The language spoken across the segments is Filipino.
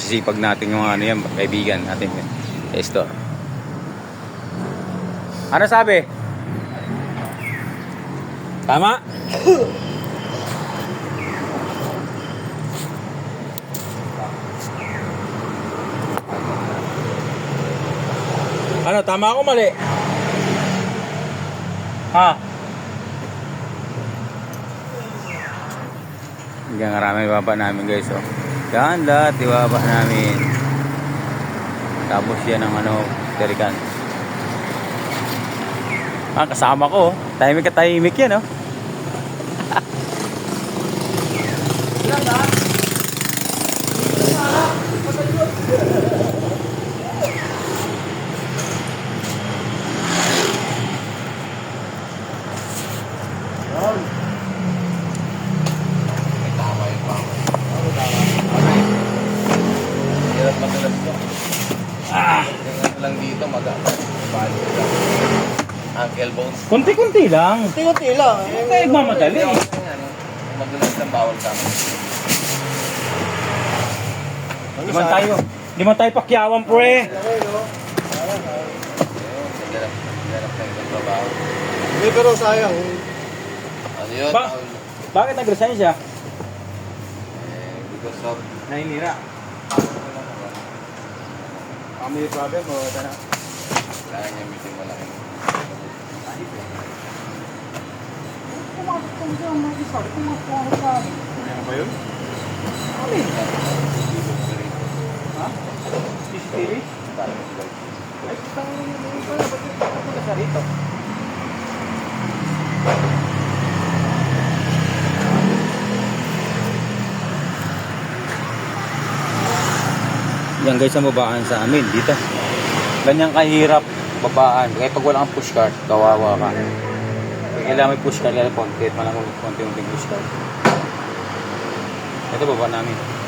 napakasisipag natin yung ano yan, kaibigan natin store. Ano sabi? Tama? Ano, tama ako mali? Ha? Hanggang marami ibaba namin guys, oh. Yan lahat ibaba namin. Tapos yan ang ano, terikan. Ah, kasama ko, oh. Tahimik yan, oh. Lang dito ankle bones. Kunti-kunti lang. Kunti-kunti lang. Hindi tayo magmamadali. Magulas ng bawal kami. Di man tayo pakyawan, pre. Hindi, pero sayang. Ano yun? Bakit nag-resign siya? Because of Nainira. Family problem o ano? kailangan niya meeting malaki. Ano ba yun? Ha? CCTV? Ay, tanong mo ito. Ba't ka sa rito? Yan guys ang babaan sa amin dito. Ganyan kahirap babaan. Kaya pag wala kang pushcart, kawawa ka. Kailangan may pushcart, kaya konti konti pushcart. Ito baba namin.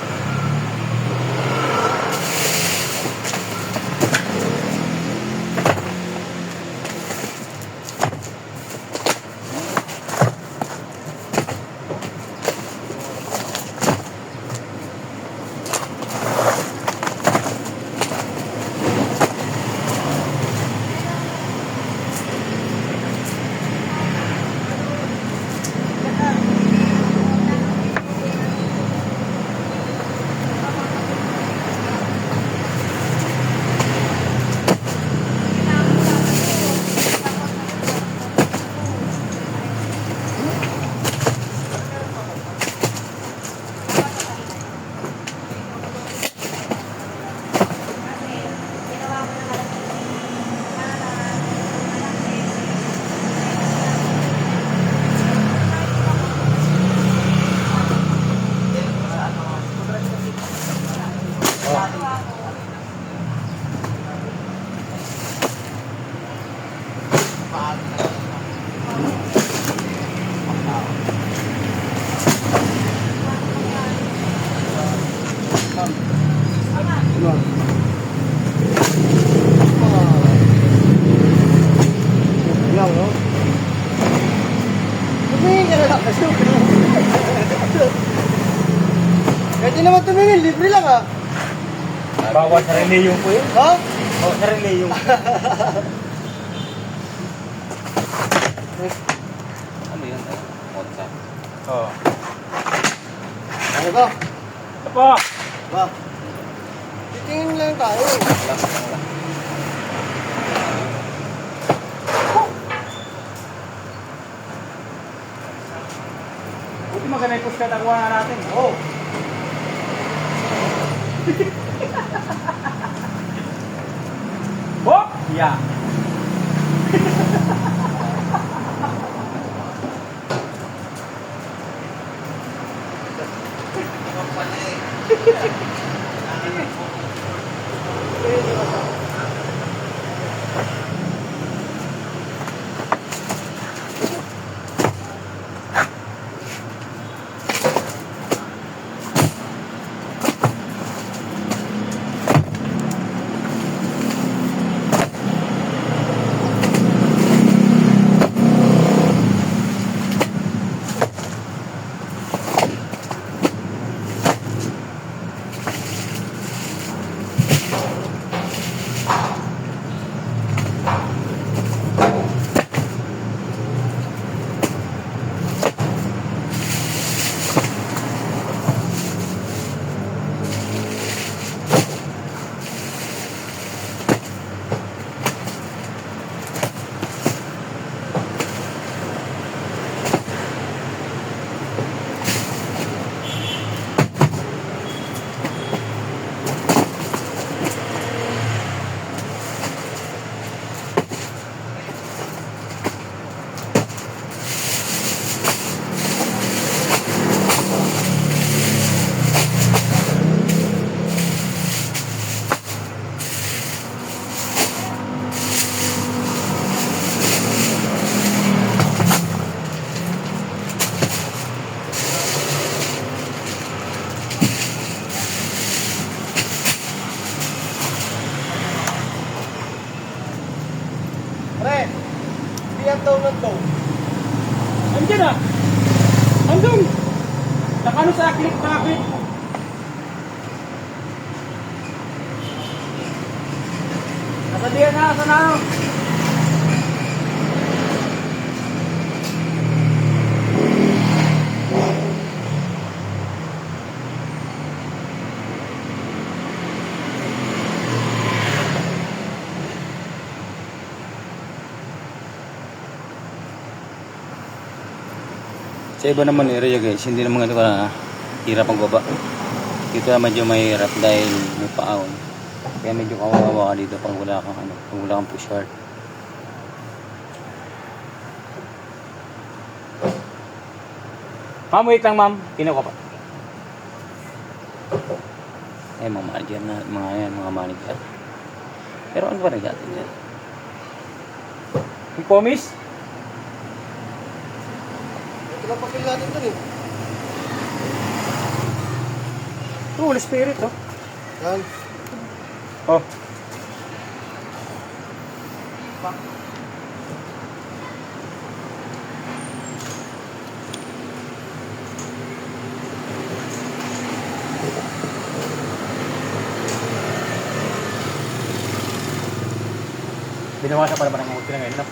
Lang, no? Tumingin ka na lang kasi. Pwede naman tumingin, libre lang ah. Bawal sa relay yung po yun. Ha? Bawal sa relay yung. Ano yun? WhatsApp. Oo. Ano ba? Ito po. Ba? Titingin lang tayo. Wala. Buti maganda yung pushcart ang kuha natin. Oo. Oh! Yeah. lantaw. Andiyan ah. Andun. Nakano sa clip bakit? Nasa diyan na, sa na. Sa iba naman area guys, hindi naman ito hirap ang baba. Dito medyo mahirap dahil may paahon. Kaya medyo kawawa ka dito pag wala kang pag wala kang push start. Ma'am, wait lang ma'am. Kinuha pa. Eh, mga manager na, mga manager. Pero ano ba nag-atin yan? May promise? Ito lang papel natin dun eh. Ito, Holy Spirit oh. Yan. Oh. Binawasan pa naman ang uti na ngayon, no?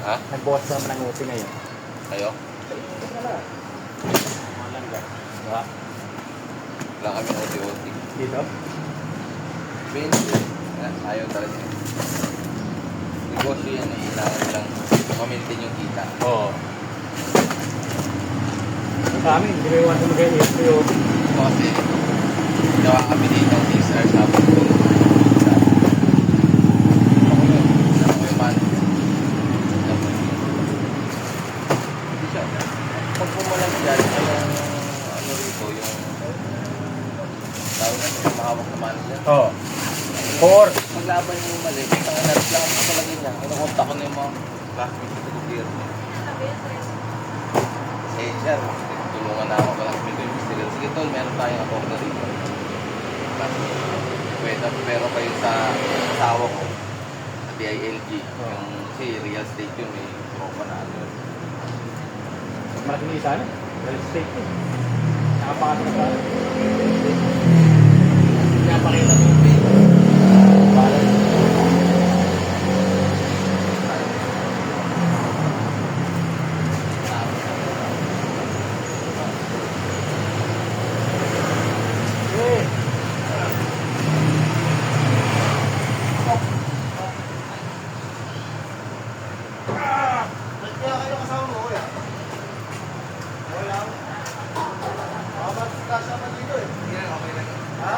Ha? Nagbawas pa naman ang uti ngayon. Kayo? Mga langga. Diba? Wala kami OT-OT. Dito? Ayaw talaga. Negosyo yan eh. Kailangan lang ma-maintain yung kita. Oo. Sa amin, hindi may iwasan mag-ganyan. OT. Kasi ginawa kami dito ng 6 hours habang tulog. Ako yung manager. Hindi siya. Pag pumalang dyan, ano rito, yung tawag na yung mahawak na manager. Oo. Four. Maglaban yung mali. Ang nareklamo ko talaga niya. Kinukontak ko na yung mga classmates sa gobyerno. Eh, siya, tulungan na ako palang pinto yung misteryo. Sige tol, meron tayong ako na rito. Pwede, pero kayo sa asawa ko, sa DILG, yung kasi real estate yun, may tropa na ano. Malaking isa na. Real estate yun. Nakapakata na pala. Pinapakita mo yung pay. Para. Ba't kaya kayo kasama mo kuya? Okay lang. Baka magkasama dito eh. Ha?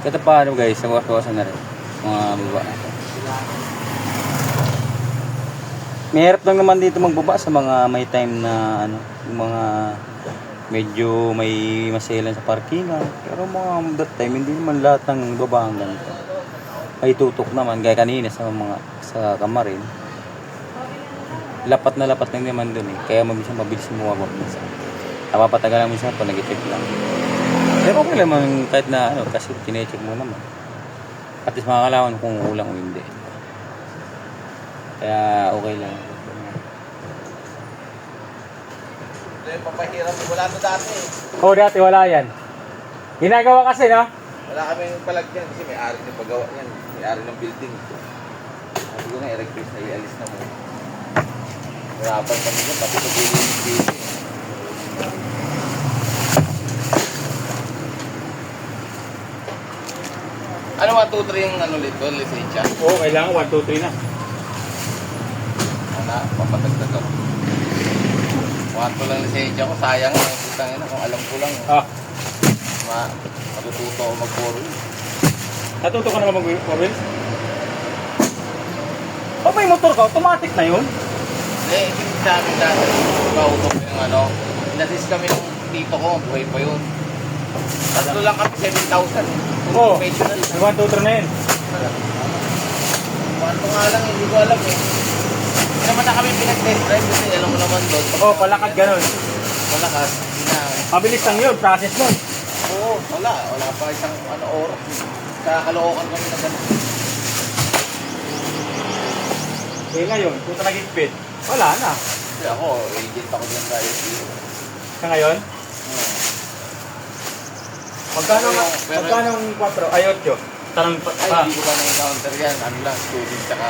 Ito pa ano guys, nabawas-bawasan na rin. Mga baba. Mahirap lang naman dito magbaba sa mga may time na ano, yung mga medyo may maselan sa parkingan. Pero mga that time, hindi naman lahat ng baba ang ganito. May tutok naman, gaya kanina sa mga sa kamarin. Lapat na lapat lang naman dun eh. Kaya mabilis bumababa minsan. Napapatagal lang minsan pag nag-check lang. Pero okay lang man kahit na ano, kasi tine-check mo naman. At least makakalaman kung ulang o hindi. Kaya okay lang. Ito yung papahirap. Wala na dati eh. Oh, dati wala yan. Ginagawa kasi, no? Wala kami yung palagyan kasi may ari ng paggawa yan. May ari ng building. Sabi ko na, i-request na ialis na mo. Hirapan kami dyan, pati sa building yung building. Ano 1, 2, 3 yung ano lito, lisensya? Oo, kailangan 1, 2, 3 na. Ano, papatagtag ako. 1, 2 lang lisensya ko, sayang nga. Putang ina, kung alam ko lang. Ah, Matututo ako mag-4 wheel. natuto ka naman mag-wheel? Pag may motor ka, automatic na yun. Hindi, sa amin dati, kautok yung ano, inassist kami ng tito ko, buhay pa yun. Tatlo lang kami, 7,000. Oo. Professional. May 1, 2, 3 na yun. Kwanto nga lang, hindi ko alam eh. Hindi naman na kami pinag-test drive kasi alam mo naman doon. Oh, palakad ganun. Malakas. Mabilis lang yun, process nun. Oo, wala. Wala pa isang oras. Kakalookan kami na gano'n. Eh ngayon, kung nagigpit, wala na. Kasi ako, agent ako dyan sa ISP. Sa ngayon, magkano Pero- magkano ang 4? Ay, 8. Tanong pa. Ay, hindi ko ba na-encounter yan. Ano lang, student tsaka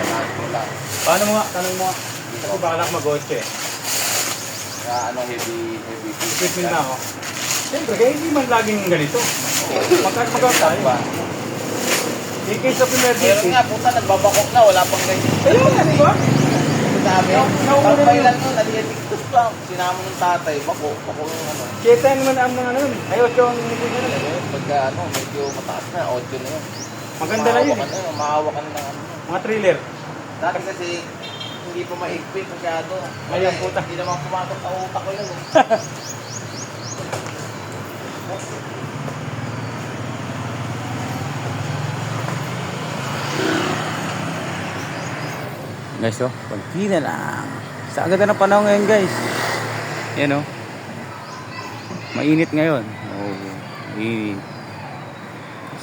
lahat ko lang. Paano mo nga? Tanong mo nga. Ako balak mag-8 eh. Kaya heavy Equipment na ako. Siyempre, kaya hindi man laging ganito. Magkakaroon tayo. Ba? In case of Meron emergency. nga, puta, nagbabakok na. Wala pang ganyan. Ayun nga, di ba? Sabi, Nauna tambay na lang nun. Naliyatiktos lang. Sinama ng tatay. Bako yung ano. Kita naman ang mga ano. Ay, 8 ang nipin na lang. Pagka medyo mataas na, 8 na yun. Maganda na yun. Maawa ka na ng ano. Mga thriller. Dati kasi, hindi pa maigpit masyado. Ayan, puta. Hindi naman pumatok sa utak ko yun. Guys, oh, konti na lang. Sa agad na panahon ngayon, guys. Yan, oh. Mainit ngayon. Oh, mainit.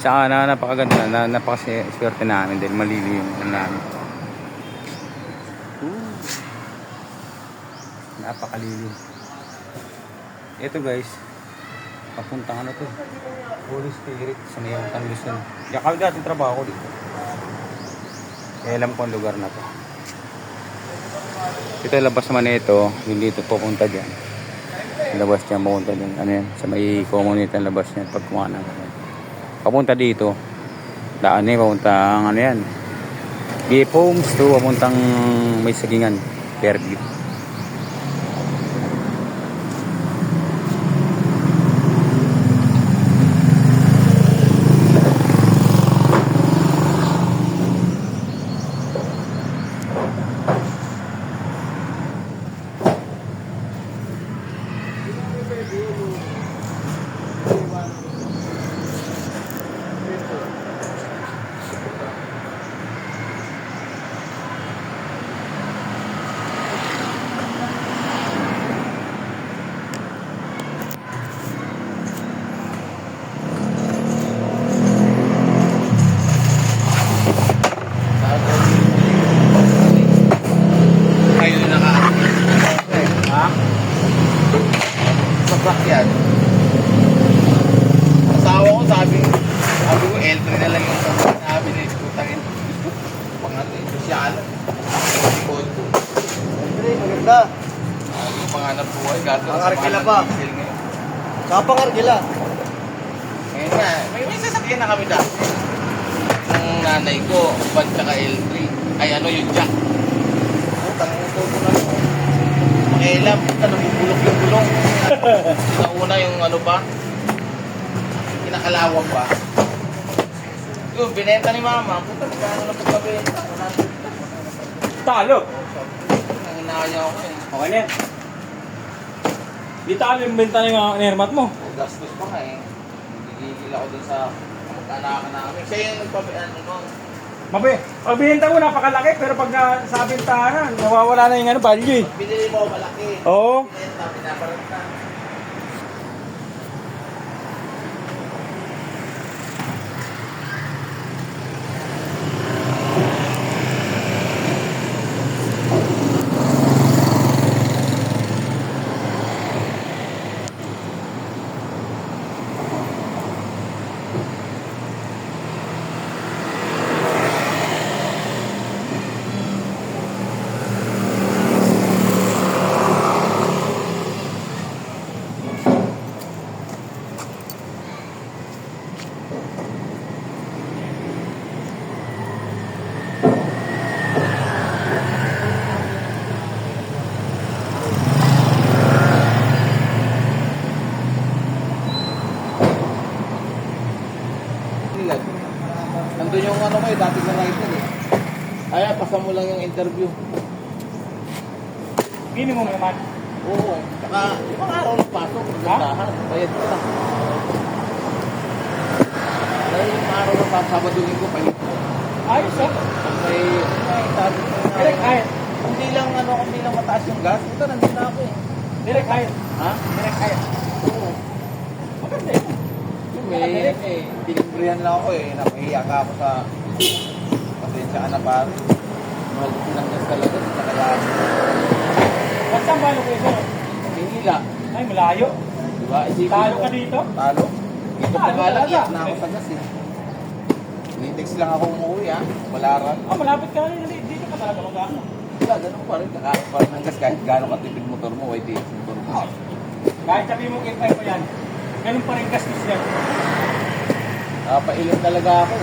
Saka napakaganda na napakaswerte namin dahil malilim yung ano namin. Napakalilim. Ito, guys. Papuntang ano to? Holy Spirit sa Mayawang Luzon. Diyan kami dati trabaho ko dito. Kaya alam ko ang lugar na to. Ito labas naman ito, hindi ito pupunta dyan. Labas niya, pupunta dyan. Ano yan? Sa may community ang labas niya pag kumana ka. Papunta dito. Daan eh, papuntang ano yan. BF Homes to, papuntang may sagingan. Fairview. Ayun na naka. Ha? Sa yan. Asawa ko sabi ko L3 na lang yung sabi ni putangin. Pangalan yung sosyalan. Likod. Andre, maganda. Yung panganap buhay. Gato Ang Arkila pa. Saka pang Arkila. Ngayon nga, may sasakyan na kami dati. Yung nanay ko, van tsaka L3. Ay ano yung jack. Tangin ko na lang. Makialam, puta, nabubulok yung gulong. Sinauna yung ano pa, kinakalawang pa. Yung binenta ni mama, puta, magkano na pagkabenta. Talo. Ang inaya ako eh. Okay na yan. Di talo yung benta ng airmat mo. Gastos pa nga eh. Nagigil ako dun sa mag-anakan namin. Siya yung nagpabian mo. Mabe, pag binenta mo napakalaki pero pag sa bintahan, nawawala na yung ano, value eh. Binili mo malaki. Oo. Binenta, pinaparanta. Nandun yung ano ko eh, dati sa writer eh. Ay, pasa mo lang yung interview. Minimum naman. Oo. Saka, ibang araw ng pasok, magandahan. Bayad ko lang. Dahil yung araw ng sa Sabado Linggo palit ko. Ayos oh. Pag may sabi ko na, Direct hire. hindi lang mataas yung gas. Ito, nandun na ako eh. Direct hire. Ha? Direct hire. Oo. Maganda yun. Tinimbrihan lang ako eh. Napahiya ka ako sa pasensya ka na pare. Mahal ko ng gas talaga. Sa kaya, Ba't saan ba location? Manila. Ay, malayo. Diba? Isipin Talo mo. ka dito? Talo? Dito pa Talo nga lang, talaga. iyak na ako sa gas eh. Nitex lang ako umuwi ha. Wala rin. Ah, malapit ka rin. Dito ka talaga mag-ano. Wala, ganun pa rin. Kakain pa rin ng gas kahit gano'ng katipid motor mo, YTX motor mo. Kahit sabihin mo kay mo yan, ganun pa rin gastos yan. Nakapailan talaga ako.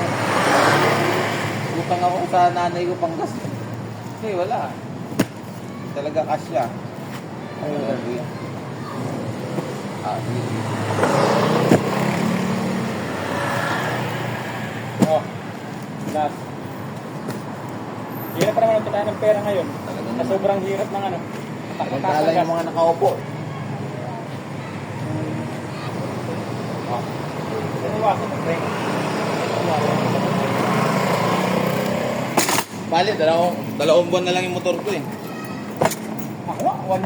Utang ako sa nanay ko pang gas. Kasi wala. Hindi talaga kasya. Ayun, sabi. Sige. Oh, last. Hirap pa naman ang kitain ng pera ngayon. Na sobrang hirap ng ano. Nagkala yung mga nakaupo. Oh. Iwasan ng break. Bali, dalawang buwan na lang yung motor ko eh. Ako nga, one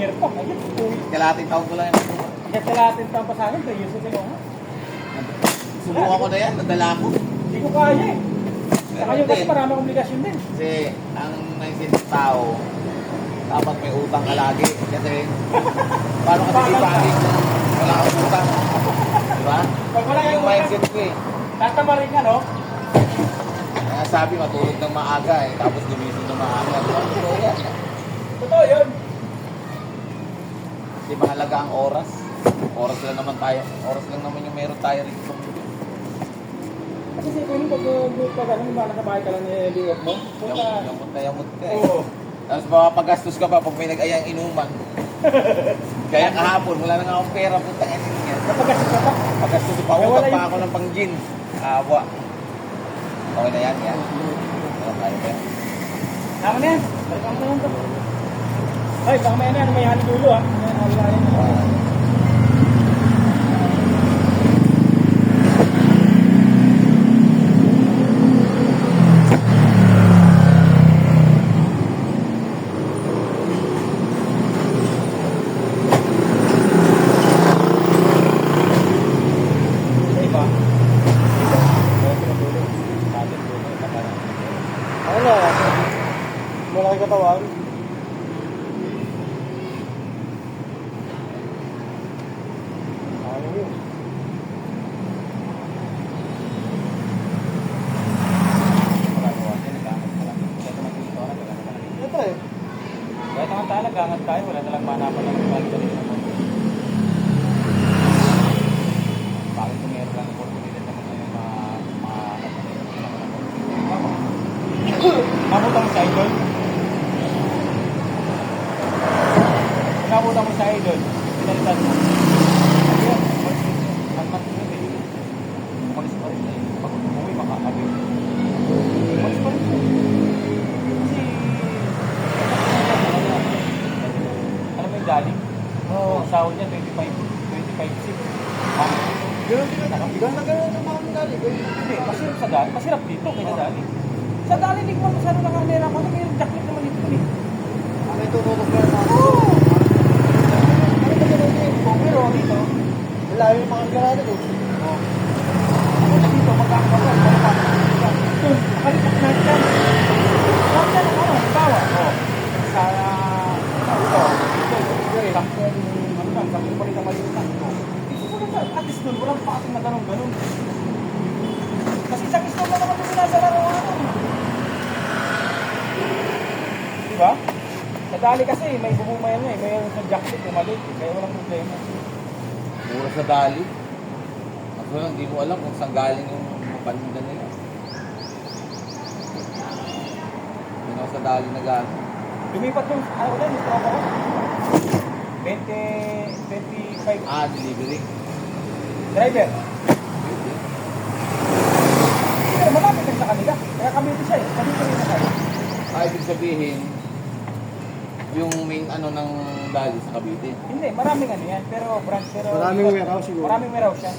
year pa. Ayun, 2 years. Kalating taon ko lang yung motor ko. Kaya kalatin pa pa sa akin, 3 years na ako. Subukan ko na yan, nadala ko. Hindi ko kaya eh. Saka yung kasi Hindi. marami komplikasyon din. Kasi ang naisip ng tao, dapat may utang ka lagi. Kasi paano ka sisipagin kung wala kang utang? Diba? Pag wala Yung yung utang, mindset ko eh. tatama rin ka, no? Kaya sabi matulog ng maaga eh, tapos gumising ng maaga. Diba? So, yan. Totoo yun. Kasi mahalaga ang oras. Oras lang naman tayo. Oras lang naman yung meron tayo rin sa mundo. Kasi sipin mo, pag ano, nasa bahay ka lang ni Liwag mo. Punta. Yamot ka eh. Oo. Tapos mapapagastos ka pa pag may nag-ayang inuman. Kaya kahapon, wala na nga akong pera. Punta yan yan. Napagastos ka pa. Pagastos pa, Wala utang pa yung- ako ng pang-gin. Awa. Okay na yan, yan. Kaya ba yan? Tama na yan. Balikan mo na yan to. Ay, baka may ano, may hali dulo ah. May hali na. Iba. Ano? Malaki katawan. Ano yun? Ito eh. Kaya naman talaga, angat tayo, wala nalang manapan ng balik sa dito. Bakit kung meron lang oportunidad naman na yung Nabuta mo sa idol? Nabuta mo sa idol? Pinalitan mo? Ayun, mat yun eh. Umalis pa rin eh. Pag umuwi, makakabi. Umalis pa rin eh. Kasi, alam mo yung daling? Oo. Ang sahod niya, 25 Ganun din ako. Ganun na ganun ang mga dali. Hindi, masirap dito kaysa dali. Sa dali, hindi ko masyado nakarnera ko. May jacket naman dito eh. Ano ito tutok na naman? Oo! Ano ba ganun eh? Pero dito, Wala yung mga garado ko. ako na dito, magkakaroon. Nakalipat na dyan. Lahat yan, ano, halimbawa. Sa, sampung balik ang maliit na. At least doon, walang pating na ganun-ganun. Kasi sa gusto mo naman yung sinasara ng ano. Diba? Sa dali kasi, may bumumayan na eh. May sa jacket, umalit eh. Kaya walang problema. Mura sa dali. Ako lang, di mo alam kung saan galing yung paninda nila. Yun ako sa dali na galing. Lumipat yung, ano ko dyan, yung tropa ko. 25 Delivery. driver. Pero malapit lang sa kanila. Kaya kami ito siya eh. Kami ito rin na kayo. Ibig sabihin, yung main ano ng dali sa Cavite. Hindi, maraming ano yan. Pero branch, pero... Maraming warehouse siguro. Maraming warehouse siya.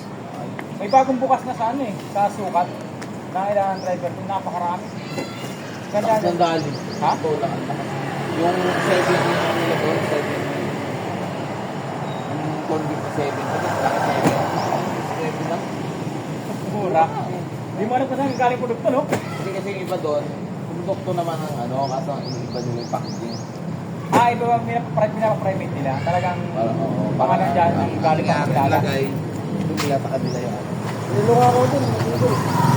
May bagong bukas na sa ano eh. Sa sukat. Kailangan driver kung napakarami. Ganda na. Sandali. Ha? Ito lang. Yung 7 yung nila doon, 7. Yung convict na 7. Laki 7 lang. Mura. Hindi mo alam kung saan galing produkto, no? Kasi yung iba doon, produkto naman ang ano, kaso ang iba nila yung packaging. Ito ang pinaka-private nila. Talagang Oo. pangalan dyan ang galing Kaya ang kilala. lagay, doon nila sa kanila yung ano. Nilunga ko din. Nilunga.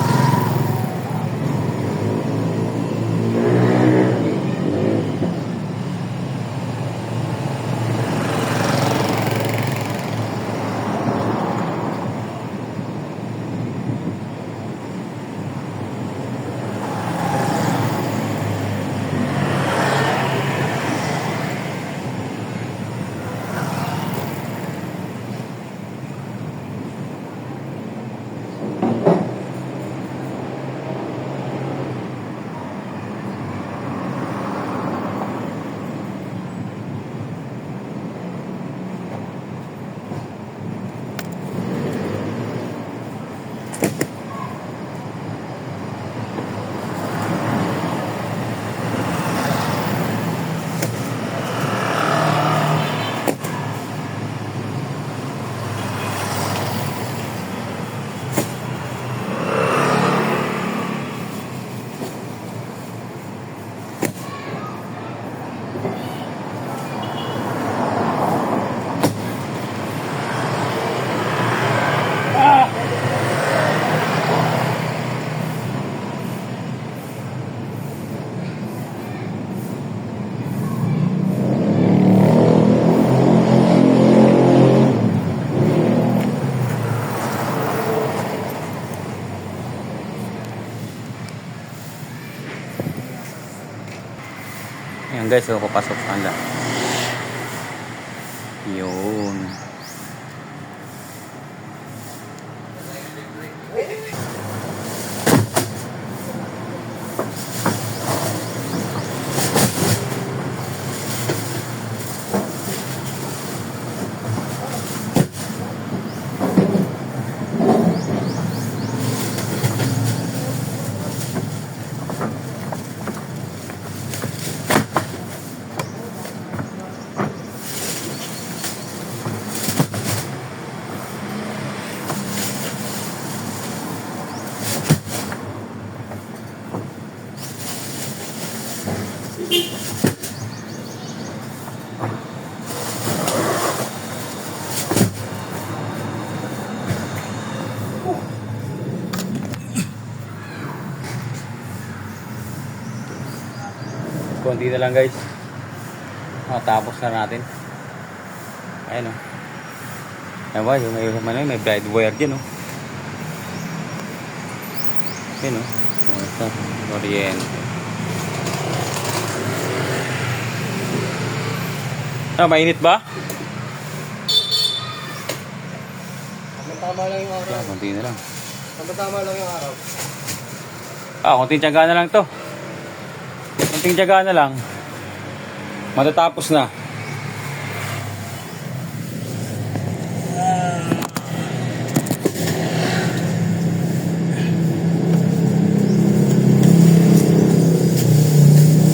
Ayan guys, so papasok sa kanila. Yun. Konti na lang guys. Matapos na natin. Ayan o. Ayan ba, may bright wire dyan o. Ayan o. Ito, kuryente. Ah, mainit ba? Tama lang yung araw. Yeah, konti na lang. Tama lang yung araw. Ah, konting tiyaga na lang to. Konting tiyaga na lang. Matatapos na.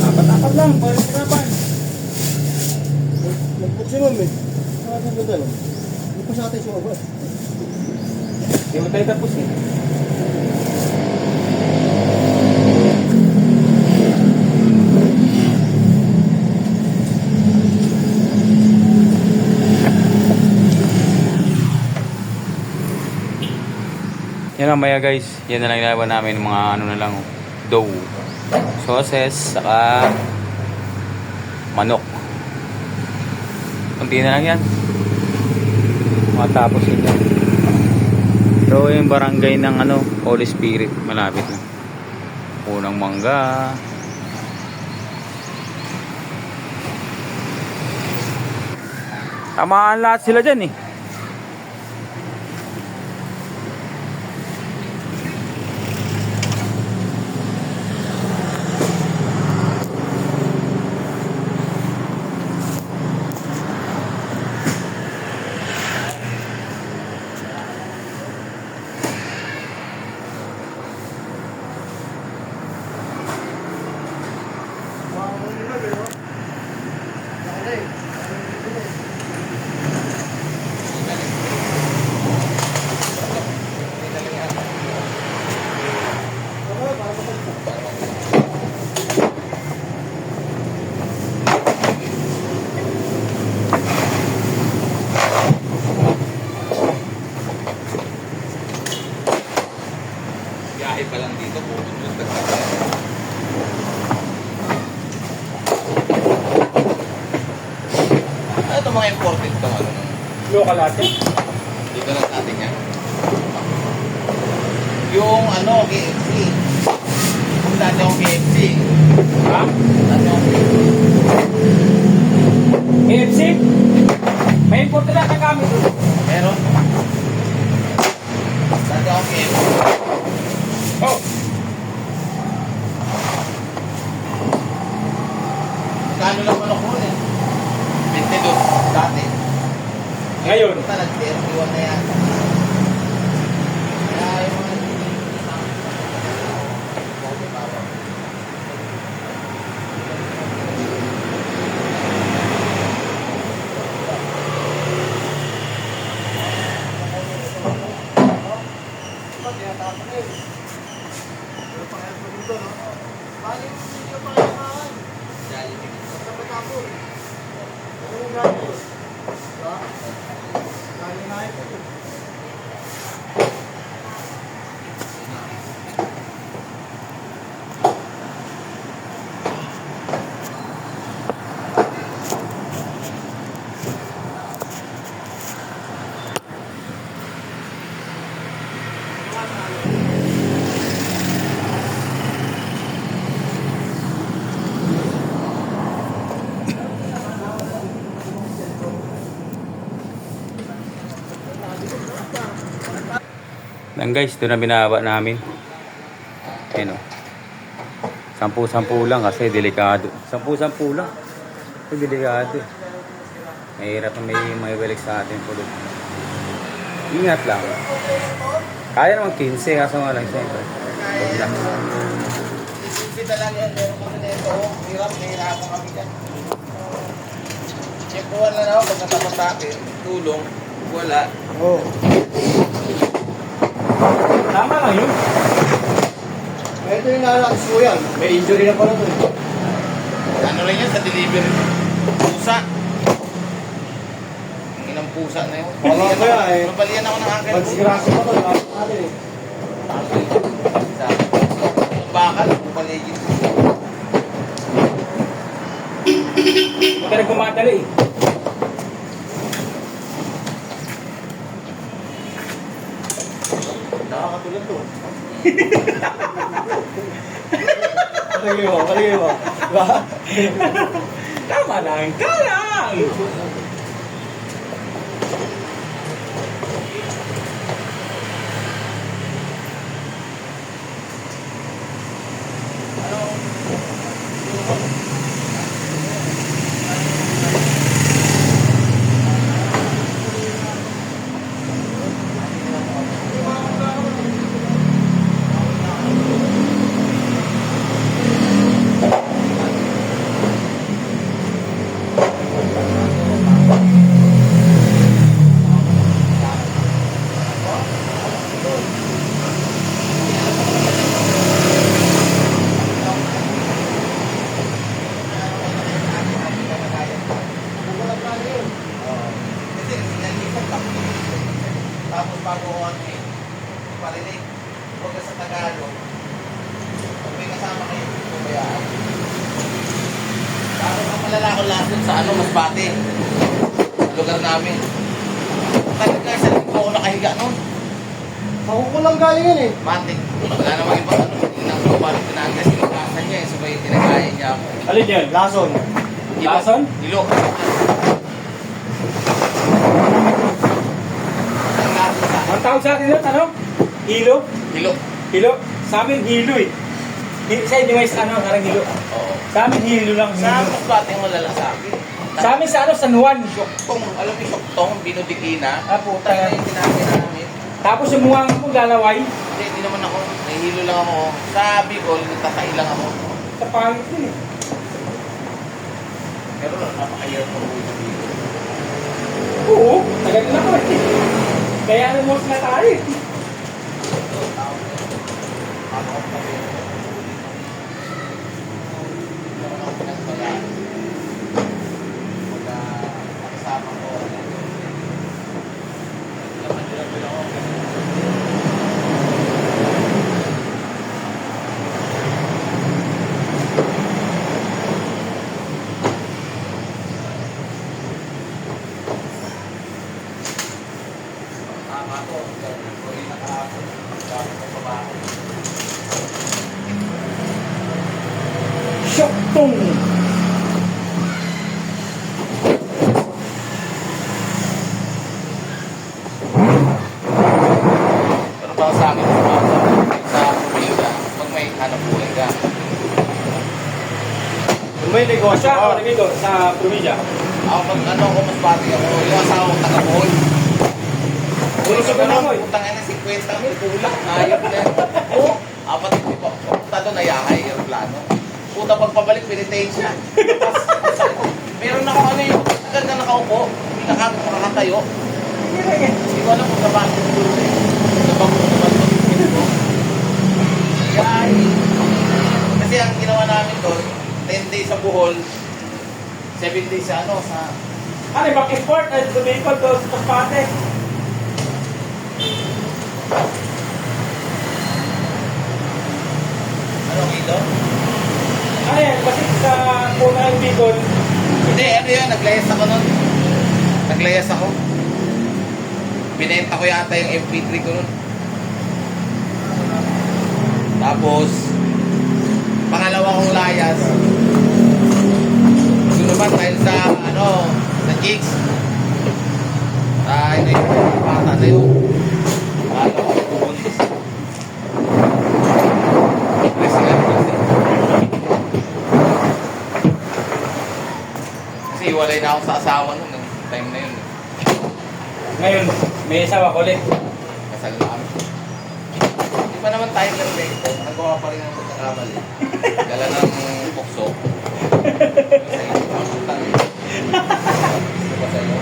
Apat-apat lang, parang sirapan. Nag-maximum eh. Nakakang ganda lang. Hindi pa sa atin sumabas. Hindi mo tayo tapos eh. Yan mamaya guys, yan na lang ilaban namin mga ano na lang, dough, sauces, saka manok. Kunti na lang yan. Matapos yun yan. So yung barangay ng ano, Holy Spirit, malapit na. Unang mangga. Tamaan lahat sila dyan eh. biyahe pa lang dito, pupunta ka. Ano itong mga imported to? Ano? Local natin. Dito lang natin yan. Yung ano, KFC. Dati akong KFC. Ha? Dati akong KFC. KFC? May import na lang gamit. Meron. Dati akong KFC. Oh, Kano lang manok mo eh. 22 dati. ngayon. Ito nag-31 na yan. Kaya yung mga Yan guys, ito na binaba namin. Ayan o. 10-10 lang kasi delikado. 10-10 lang. Kasi delikado. Mahirap na may wilik sa atin po. Ingat lang. Kaya naman 15 kaso nga lang siyempre. Huwag lang. isimpi talaga yan. Meron kami na ito. Hirap, nahirapan kami dyan. Checkuhan na ako pag natapat natin. Tulong. Wala. Oo. Tama lang yun. Ito yung nalakis ko yan. May injury na pala to eh. Ano rin yan sa delivery? Pusa. Ang inang pusa na yun. Wala ko yan eh. Nabalian ako ng akin. Pagsigurasi pa to, nalakis natin eh. Bakal, paligid. Huwag ka nagmamadali eh. Nakakatulad to. Paligay mo. Diba? Tama lang, kalang! Kasi nalipat ako. Tapos bago ko ano eh, parinig. Huwag ka sa Tagalog. Pag may kasama kayo, pumayaan. Tapos ang malala ko lahat dun sa ano, Masbate. Sa lugar namin. Talaga sa linggo ako nakahiga nun. Makukulang galing yan eh. Matik. Wala namang ibang ano. Tinang ko parang pinangas yung kasan niya eh. Sabay tinagayan niya ako. Alin yan? Lason. Lason? Hilo. Ang lason sa Ang tawag sa atin yun, ano? Hilo? hilo. Hilo? Sa amin, hilo eh. Sa inyo guys, ano, karang hilo. Oo. Sa amin, hilo lang. Sa Hilo. Masbate ang malala sa akin. Sa amin, sa ano, San Juan. Soktong, alam mo yung soktong, binudikina. Ah, puta. Tayo na yung sinabi namin. Tapos yung mukhang mo, lalaway. Hindi naman ako, nahihilo lang ako. Sa Bicol, nagtatay lang ako. Sa pangit yun eh. Pero napaka-year ko rin sa Bicol. Oo, tagal na ko eh. Kaya ano mo sila tayo eh. Ano ko pa rin. Hindi naman ako pinagbayaan. Pagka nakasama ko, laman nila ako. sa pamilya, pag may hanap buhay ka. Kung may negosyo Siya ako ka, dito sa probinsya. Ako pag ano ako, mas bati ako, yung asawa ko taga-Bohol. Puro sa Bohol. Putang ina, 50 mil, kulang. Ayop na yun. Oo, apat yung papunta doon, nayahay, aeroplano. Puta, pagpabalik, pinitain siya. Tapos, meron ako ano yung, agad na nakaupo, hindi nakakatayo. Hindi ko alam kung nabakit ko doon eh. Nabakit naman ko. Kaya, kasi ang ginawa namin doon, 10 days sa Bohol, 7 days sa ano, sa... Ano, mag-import at sumikot to sa Taspate. Ano dito? Ano yan, kasi sa kuna ng Bicol, Hindi, ano yun, naglayas ako nun. Naglayas ako. Binenta ko yata yung MP3 ko nun. Tapos, pangalawa kong layas. Yun naman dahil sa, ano, sa chicks. Ano yung bata na yun. Ano ko, buntis. President kasi. Kasi iwalay na ako sa asawa nun, nung time na yun. ngayon, may asawa ko ulit. Kasal na kami. Di pa naman tayo perfecto. Nagawa pa rin ang pagkakamali. Dala ng pukso. Sa iyo, pangutang. Gusto ba sa'yo?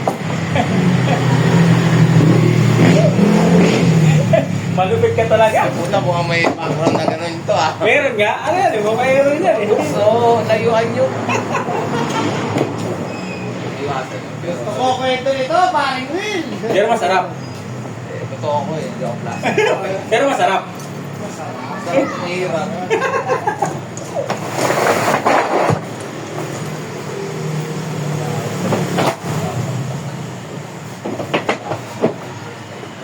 Malupit ka talaga. Puta, mukhang may background na gano'n ito ah. Meron nga, ano yan, mayroon yan eh. So, layuan nyo. Iwasan nyo. gusto ko kwento nito, paring Will. Pero masarap. Totoo ko eh, hindi ako plastic. Pero masarap. Masarap mahirap.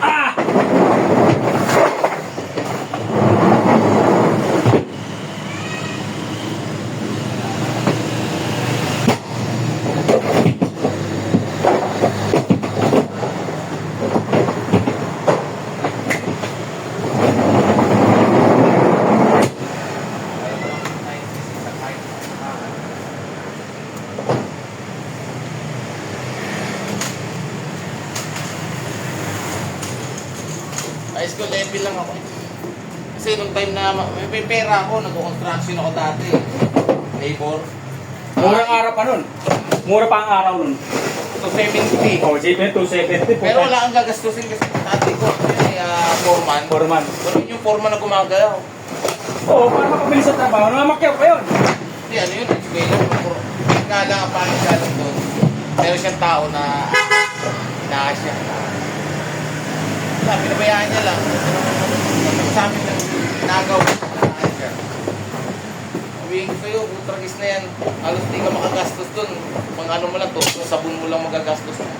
Ah! High school level lang ako. Kasi nung time na may pera ako, nag-construction ako dati. Labor. Murang araw pa nun. Mura pa ang araw nun. 270. Oh, JP 270. Pero wala kang gagastusin kasi dati ko, may foreman. Foreman. Pero yung foreman na gumagalaw. Oo, para makabilis sa trabaho. Namamakyaw pa yun. Hindi, ano yun, eskwela. Nga lang ang pangit doon. Meron siyang tao na inaas siya. Wala, pinabayaan niya lang. Sa amin ng nagaw. Inaas siya. Sabihin ko sa'yo, tragis na yan. Halos di ka makagastos doon. Pang ano mo lang to, sabon mo lang magagastos mo.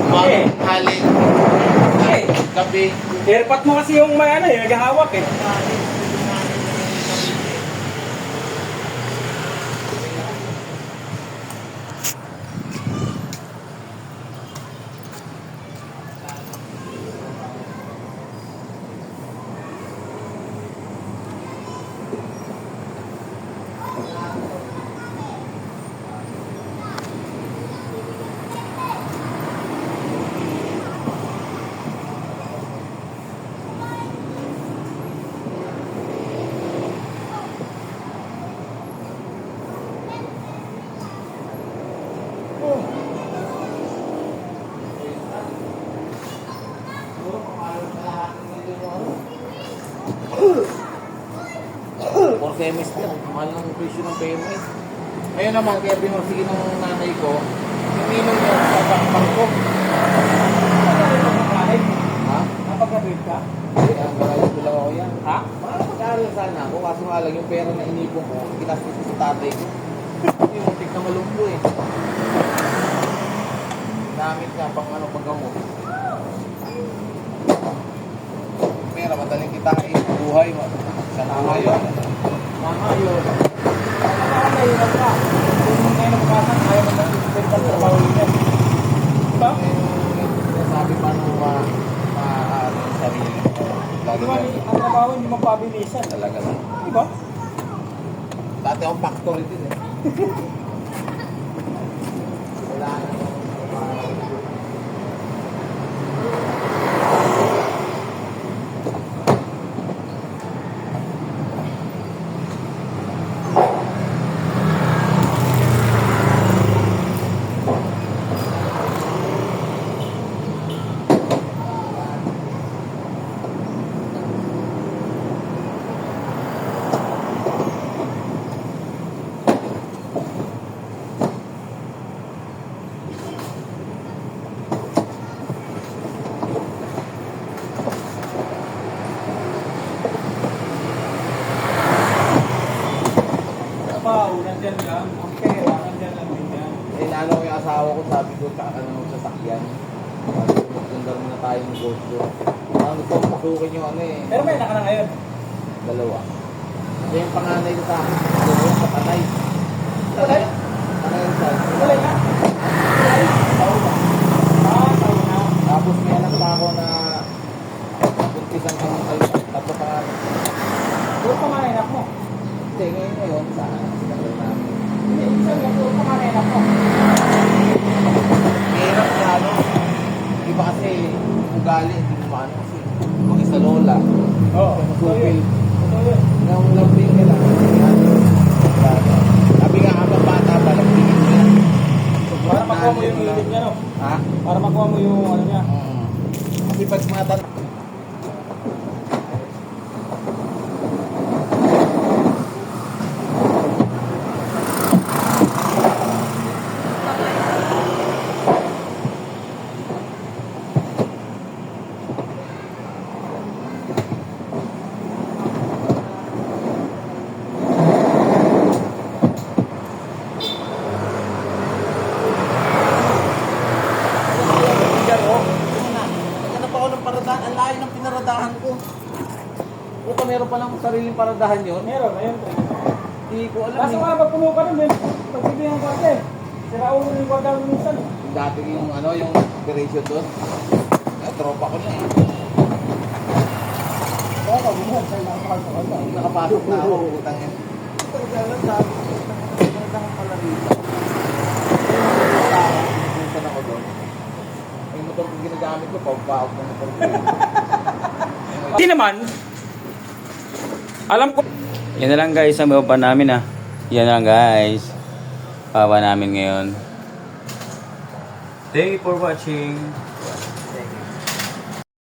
Umagang halin. Okay. Gabi. Airpot mo kasi yung may ano, yung naghahawak eh. For semester, mahal ng presyo ng PMS. Ngayon naman, kaya binursige ng nanay ko, ininom niya sa bangko. Ha? Napag-graduate ka? Hindi, ang malayo ko lang ako yan. Ha? Mag-aaral sana ako, kaso nga lang yung pera na inipon ko, kinastos ko sa tatay ko. Yung muntik na malunggo eh. Gamit nga, pang ano, paggamot. Pera, madaling kitain, buhay mo. Sa tama yun. Tama yun. Nakakahirap ka. Kung ngayon nagpasan, ayaw mo lang yung trabaho niya. Diba? Sabi pa nung ano yung sarili ko, lalo Di ba, ang trabaho hindi mapabilisan. Talaga lang. Di ba? Dati akong factory din eh. Wala na. Pa, nandyan lang. Ang pera, nandyan lang din yan. Eh, naano ko yung asawa ko, sabi ko, tsaka ka naman sa sakyan. Sabi ko, magdandar muna tayo ng negosyo. Ang gusto ko pasukin yung ano eh, Pero may naka na ngayon. dalawa. Kaya yung panganay ko sa akin, dalawa sa panay. Wala na. Panay sa Wala na. Tao na. Tao na. Tapos may anak pa ako na buntisan kami kayo, tatlo panganay. Puro pamanayanak mo. Hindi, ngayon, sa sinagay namin. Hindi, isang lang puro pamanayanak mo. Hirap na ano, iba kasi ugali, hindi mo maano kasi mag sa lola. Oo. Totoo yun. Totoo yun. Nang lambing nila, sabi nga habang bata pa, lambingin mo yan. Para makuha mo yung init niya, no? Ha? Para makuha mo yung ano niya. Kasi pag matan... Naghanap ako ng paradahan. Ang layo ng pinaradahan ko. Puta, meron pa lang sariling paradahan yun. Meron, ayun. Hindi ko alam Kaso eh. nga, pagpuno ka rin, pagbibigyan ng kwarta eh. Sira ulo yung kwarta mo minsan. Yung dati yung ano, yung operation doon. Ay, tropa ko na eh. Oo, minsan, sa'yo nakapagpakal. Nakapasok na ako, utang yan. Talaga lang, sabi ko, magandang pala rito. Pinupuntan ako doon. Yung motor ko ginagamit ko, pagbaog ng motor ko. Hindi naman. Alam ko. Yan na lang guys ang baba namin ah. Yan na lang guys. Baba namin ngayon. Thank you for watching.